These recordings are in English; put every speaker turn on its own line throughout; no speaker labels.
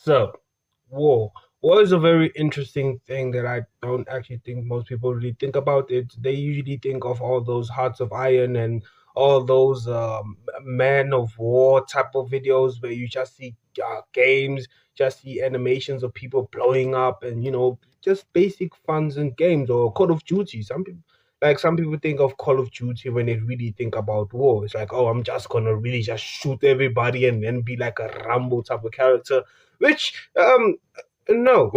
So, war. War is a very interesting thing that I don't actually think most people really think about. It. They usually think of all those Hearts of Iron and all those Man of War type of videos where you just see games, just see animations of people blowing up, and just basic funs and games or Call of Duty. Some people think of Call of Duty when they really think about war. It's like, oh, I'm just gonna really just shoot everybody and then be like a Rambo type of character, which no,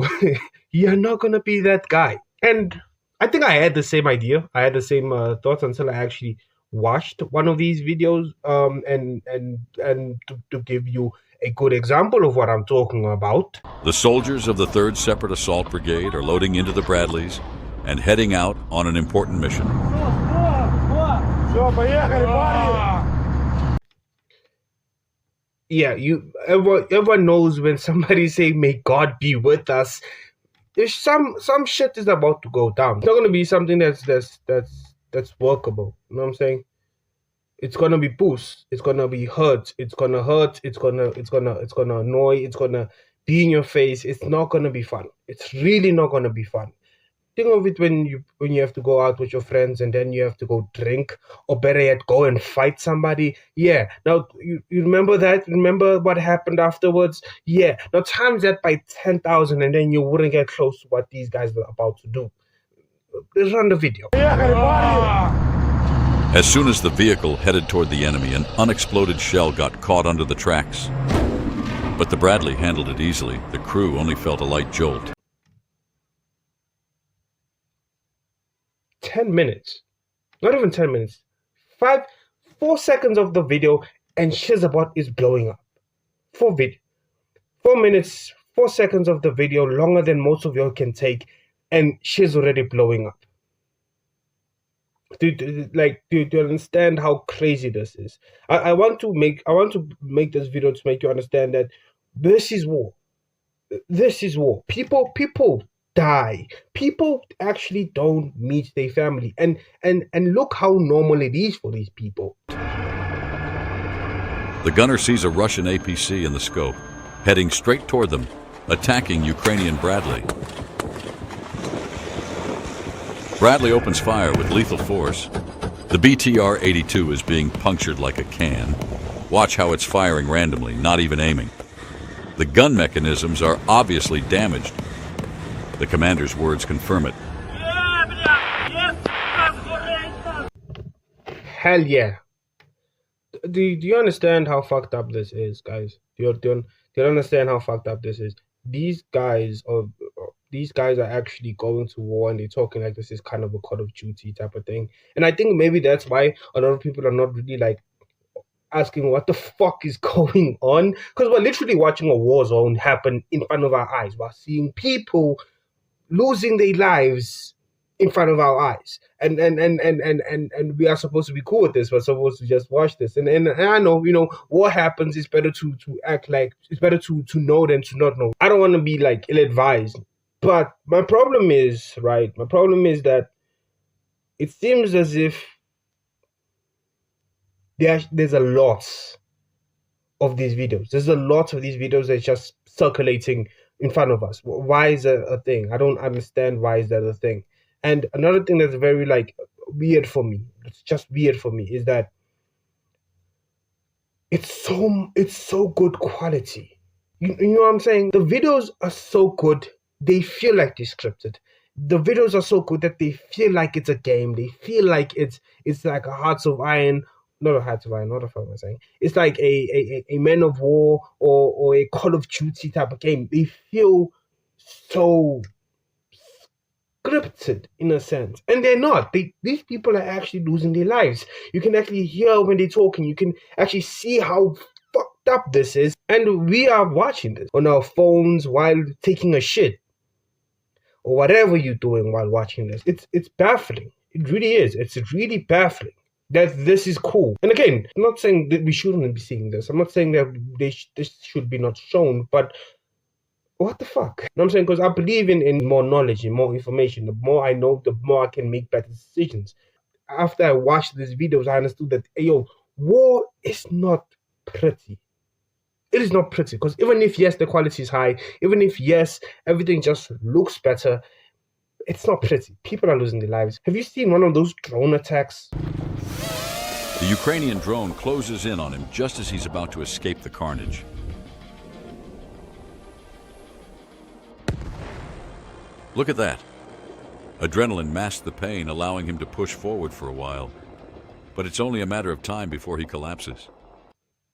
you're not gonna be that guy. And I think I had the same idea. I had the same thoughts until I actually watched one of these videos. And to give you a good example of what I'm talking about.
The soldiers of the 3rd Separate Assault Brigade are loading into the Bradleys and heading out on an important mission.
Yeah, everyone knows when somebody say "May God be with us." There's some shit is about to go down. It's not gonna be something that's workable. You know what I'm saying? It's gonna be boost. It's gonna be hurt. It's gonna hurt. It's gonna annoy. It's gonna be in your face. It's not gonna be fun. It's really not gonna be fun. Think of it when you have to go out with your friends and then you have to go drink, or better yet, go and fight somebody. Yeah. Now you remember that? Remember what happened afterwards? Yeah. Now times that by 10,000 and then you wouldn't get close to what these guys were about to do. Let's run the video.
As soon as the vehicle headed toward the enemy, an unexploded shell got caught under the tracks. But the Bradley handled it easily. The crew only felt a light jolt.
10 minutes, not even 10 minutes, 4 seconds of the video and Shizabot is blowing up. 4 minutes, 4 seconds of the video, longer than most of y'all can take, and she's already blowing up. Do you understand how crazy this is? I want to make this video to make you understand that this is war. This is war. People die. People actually don't meet their family, and look how normal it is for these people.
The gunner sees a Russian APC in the scope, heading straight toward them, attacking Ukrainian Bradley. Bradley opens fire with lethal force. The BTR-82 is being punctured like a can. Watch how it's firing randomly, not even aiming. The gun mechanisms are obviously damaged. The commander's words confirm it.
Hell yeah. Do you understand how fucked up this is, guys? Do you understand how fucked up this is? These guys are actually going to war and they're talking like this is kind of a Call of Duty type of thing. And I think maybe that's why a lot of people are not really like asking what the fuck is going on, because we're literally watching a war zone happen in front of our eyes. We're seeing people losing their lives in front of our eyes, and we are supposed to be cool with this. We're supposed to just watch this, and I know, what happens. It's better to act like it's better to know than to not know. I don't want to be like ill-advised, but my problem is that it seems as if there's a lot of these videos. There's a lot of these videos that's just circulating in front of us. Why is that a thing? I don't understand why is that a thing. And another thing that's very weird for me, it's just weird for me, is that it's so good quality. You know what I'm saying? The videos are so good, they feel like they're scripted. The videos are so good that they feel like it's a game. They feel like it's like a Hearts of Iron. Not a Hearts of Iron, what the fuck am I saying? It's like a Man of War or a Call of Duty type of game. They feel so scripted in a sense, and they're not. These people are actually losing their lives. You can actually hear when they're talking. You can actually see how fucked up this is, and we are watching this on our phones while taking a shit or whatever you're doing while watching this. It's baffling. It really is. It's really baffling that this is cool. And again, I'm not saying that we shouldn't be seeing this. I'm not saying that this should be not shown, but what the fuck? You know what I'm saying? Because I believe in more knowledge and more information. The more I know, the more I can make better decisions. After I watched these videos, I understood that, war is not pretty. It is not pretty, because even if, yes, the quality is high, even if, yes, everything just looks better, it's not pretty. People are losing their lives. Have you seen one of those drone attacks?
The Ukrainian drone closes in on him just as he's about to escape the carnage. Look at that. Adrenaline masked the pain, allowing him to push forward for a while. But it's only a matter of time before he collapses.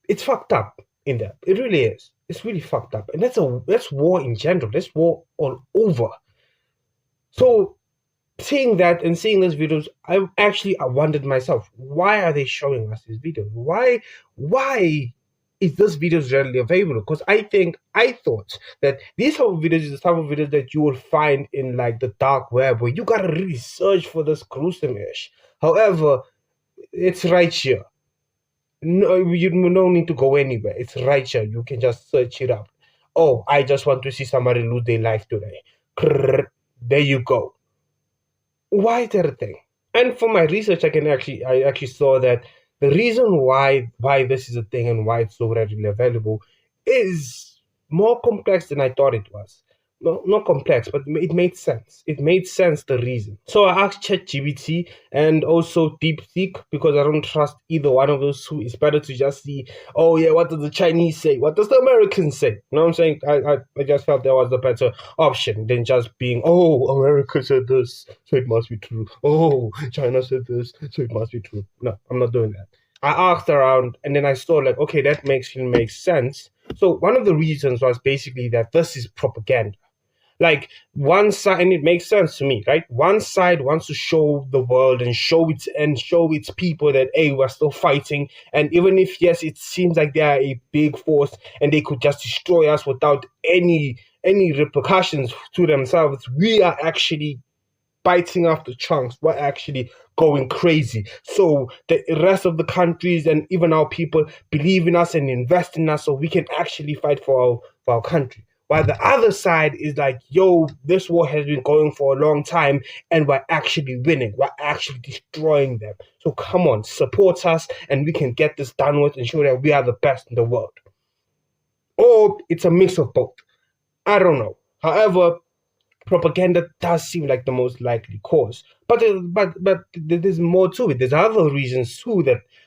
It's fucked up in there. It really is. It's really fucked up. And that's war in general. That's war all over. So seeing that and seeing these videos, I wondered myself, why are they showing us these videos? Why is this videos readily available? Because I thought that these type of videos is the type of videos that you will find in like the dark web, where you gotta really search for this gruesome-ish. However, it's right here. No, you don't need to go anywhere. It's right here. You can just search it up. Oh, I just want to see somebody lose their life today. There you go. Why is that a thing? And for my research, I actually saw that the reason why this is a thing and why it's so readily available is more complex than I thought it was. No, not complex, but it made sense. It made sense, the reason. So I asked ChatGPT and also DeepSeek, because I don't trust either one of those two. It's better to just see, oh yeah, what does the Chinese say? What does the Americans say? You know what I'm saying? I just felt there was a better option than just being, oh, America said this, so it must be true. Oh, China said this, so it must be true. No, I'm not doing that. I asked around, and then I saw like, okay, that makes sense. So one of the reasons was basically that this is propaganda. Like one side, and it makes sense to me, right? One side wants to show the world and show its people that, hey, we're still fighting, and even if, yes, it seems like they are a big force and they could just destroy us without any repercussions to themselves, we are actually biting off the chunks. We're actually going crazy. So the rest of the countries and even our people believe in us and invest in us, so we can actually fight for our country. While the other side is like, yo, this war has been going for a long time and we're actually winning. We're actually destroying them. So come on, support us and we can get this done with and show that we are the best in the world. Or it's a mix of both. I don't know. However, propaganda does seem like the most likely cause. But there's more to it. There's other reasons too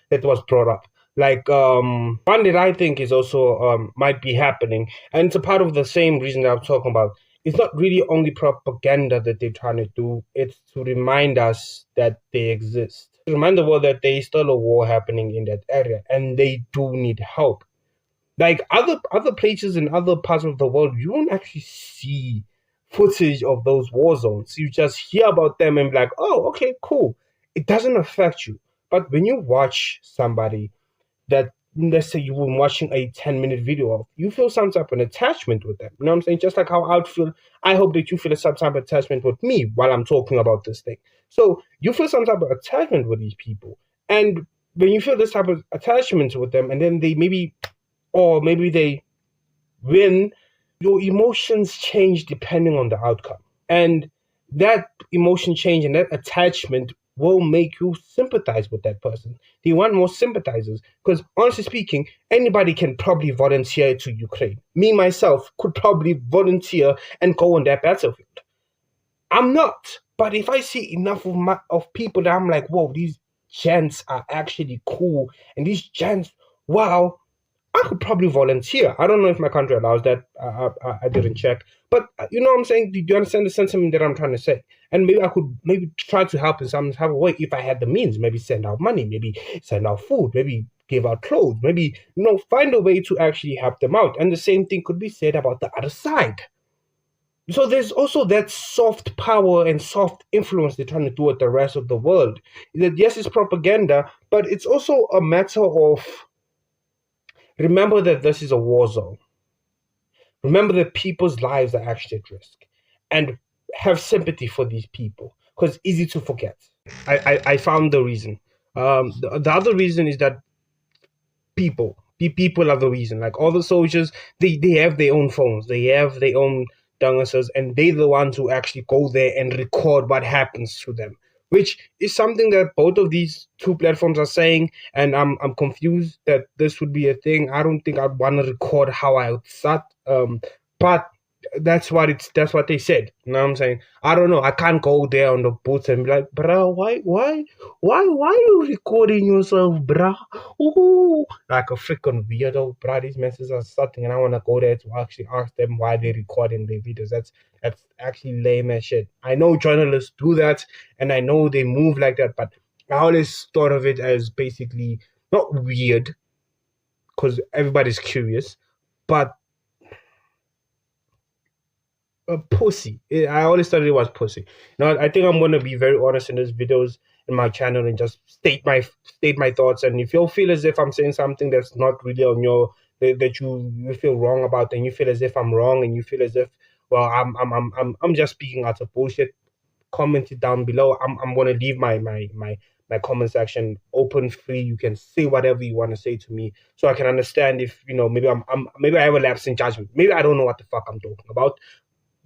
that was brought up. Like one that I think is also might be happening, and it's a part of the same reason that I'm talking about. It's not really only propaganda that they're trying to do. It's to remind us that they exist. To remind the world that there is still a war happening in that area, and they do need help. Like other places in other parts of the world, you don't actually see footage of those war zones. You just hear about them and be like, oh, okay, cool. It doesn't affect you. But when you watch somebody that, let's say you were watching a 10-minute video of, you feel some type of attachment with them. You know what I'm saying? Just like how I would feel, I hope that you feel some type of attachment with me while I'm talking about this thing. So you feel some type of attachment with these people. And when you feel this type of attachment with them, and then they maybe they win, your emotions change depending on the outcome. And that emotion change and that attachment will make you sympathize with that person. They want more sympathizers, because honestly speaking, anybody can probably volunteer to Ukraine. Me, myself, could probably volunteer and go on that battlefield. I'm not, but if I see enough of people that I'm like, whoa, these gents are actually cool, and these gents, wow, I could probably volunteer. I don't know if my country allows that. I didn't check. But you know what I'm saying? Do you understand the sentiment that I'm trying to say? And maybe I could try to help in some type of way if I had the means. Maybe send out money. Maybe send out food. Maybe give out clothes. Maybe, find a way to actually help them out. And the same thing could be said about the other side. So there's also that soft power and soft influence they're trying to do with the rest of the world. That, yes, it's propaganda, but it's also a matter of, remember that this is a war zone. Remember that people's lives are actually at risk. And have sympathy for these people, because it's easy to forget. I found the reason. The other reason is that people are the reason. Like all the soldiers, they have their own phones. They have their own dungusers, and they're the ones who actually go there and record what happens to them. which is something that both of these two platforms are saying, and I'm confused that this would be a thing. I don't think I'd want to record how I sat, but that's what they said. You know what I'm saying? I don't know. I can't go there on the booth and be like, bruh, why are you recording yourself, bruh? Ooh, like a freaking weirdo, bruh. These messages are something, and I want to go there to actually ask them why they're recording their videos. That's actually lame as shit. I know journalists do that, and I know they move like that, but I always thought of it as basically not weird, because everybody's curious, but a pussy. I always thought it was pussy. Now I think I'm gonna be very honest in these videos in my channel and just state my thoughts. And if you feel as if I'm saying something that's not really on your that you feel wrong about, and you feel as if I'm wrong, and you feel as if well I'm just speaking out of bullshit, comment it down below. I'm gonna leave my comment section open, free. You can say whatever you want to say to me, so I can understand if maybe maybe I have a lapse in judgment. Maybe I don't know what the fuck I'm talking about.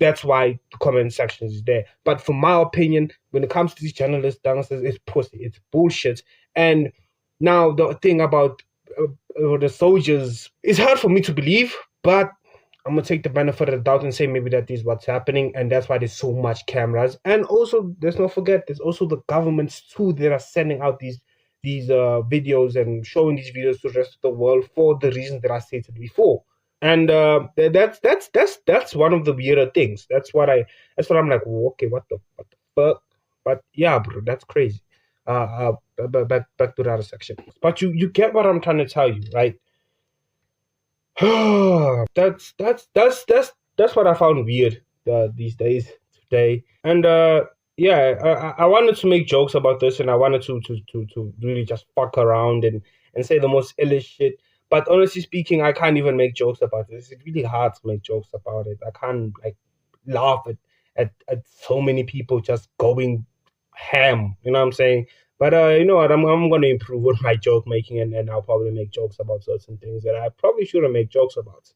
That's why the comment section is there. But from my opinion, when it comes to these journalists, dancers, it's pussy, it's bullshit. And now the thing about the soldiers, it's hard for me to believe, but I'm gonna take the benefit of the doubt and say maybe that is what's happening, and that's why there's so much cameras. And also, let's not forget, there's also the governments too that are sending out these videos and showing these videos to the rest of the world for the reasons that I stated before. And that's one of the weirder things. That's what I'm like. "Whoa, okay, what the fuck?" But yeah, bro, that's crazy. Back to the other section. But you get what I'm trying to tell you, right? That's what I found weird these days today. And yeah, I wanted to make jokes about this, and I wanted to really just fuck around and say the most illest shit. But honestly speaking, I can't even make jokes about this. It's really hard to make jokes about it. I can't like laugh at so many people just going ham. You know what I'm saying? But you know what? I'm gonna improve on my joke making, and I'll probably make jokes about certain things that I probably shouldn't make jokes about.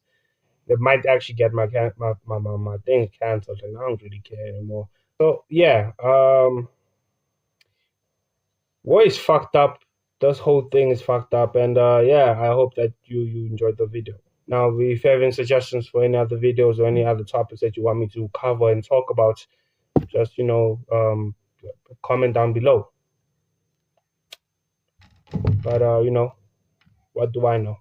That might actually get my thing canceled, and I don't really care anymore. So yeah, what is fucked up? This whole thing is fucked up, and yeah, I hope that you enjoyed the video. Now, if you have any suggestions for any other videos or any other topics that you want me to cover and talk about, just comment down below. But what do I know?